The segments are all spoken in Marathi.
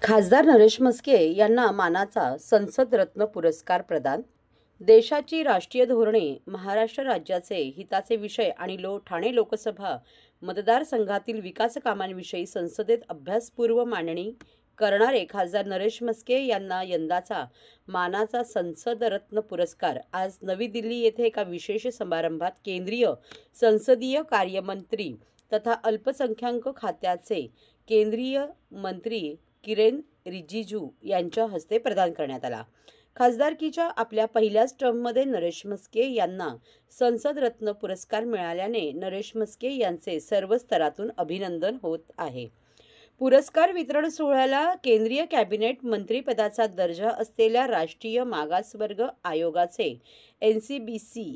खासदार नरेश म्हस्के यांना मानाचा संसद रत्न पुरस्कार प्रदान। देशाची राष्ट्रीय धोरणे, महाराष्ट्र राज्याचे हिताचे विषय आणि ठाणे लोकसभा मतदारसंघातील विकास कामांविषयी संसदेत अभ्यासपूर्व मांडणी करणारे खासदार नरेश म्हस्के यांना यंदाचा मानाचा संसद रत्न पुरस्कार आज नवी दिल्ली येथे एका विशेष समारंभात केंद्रीय संसदीय कार्यमंत्री तथा अल्पसंख्याक खात्याचे केंद्रीय मंत्री किरेन रिजिजू यांच्या हस्ते प्रदान करण्यात आला। खासदारकीच्या आपल्या पहिल्याच टर्ममध्ये नरेश म्हस्के यांना संसद रत्न पुरस्कार मिळाल्याने नरेश म्हस्के यांचे सर्व स्तरातून अभिनंदन होत आहे। पुरस्कार वितरण सोहळ्याला केंद्रीय कॅबिनेट मंत्रिपदाचा दर्जा असलेल्या राष्ट्रीय मागासवर्ग आयोगाचे NCBC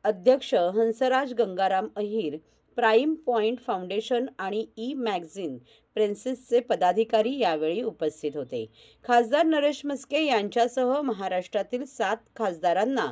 अध्यक्ष Hansraj Gangaram Ahir, prime point foundation आणि मॅगझिन प्रिन्सेसचे पदाधिकारी यावेळी उपस्थित होते। खासदार नरेश म्हस्के यांच्यासह महाराष्ट्रातील 7 खासदारांना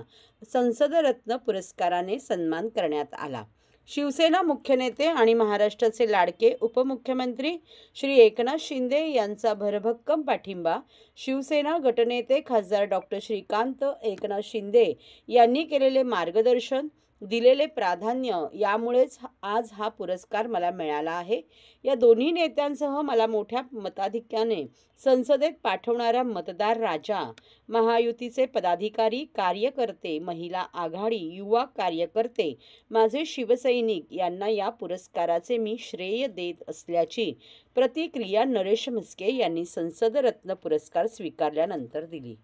संसद रत्न पुरस्काराने सन्मान करण्यात आला। शिवसेना मुख्य नेते आणि महाराष्ट्राचे लाडके उपमुख्यमंत्री श्री एकनाथ शिंदे यांचा भरभक्कम पाठिंबा, शिवसेना गटनेते खासदार डॉक्टर श्रीकांत एकनाथ शिंदे यांनी केलेले मार्गदर्शन, दिलेले प्राधान्य यामुळेच आज हा पुरस्कार मला मिळाला आहे। या दोन्ही नेत्यांसह मला मोठ्या मताधिक्याने संसदेत पाठवणारा मतदार राजा, महायुतीचे पदाधिकारी, कार्यकर्ते, महिला आघाडी, युवा कार्यकर्ते, माझे शिवसैनिक यांना या पुरस्काराचे मी श्रेय देत असल्याची प्रतिक्रिया नरेश म्हस्के यांनी संसद रत्न पुरस्कार स्वीकारल्यानंतर दिली।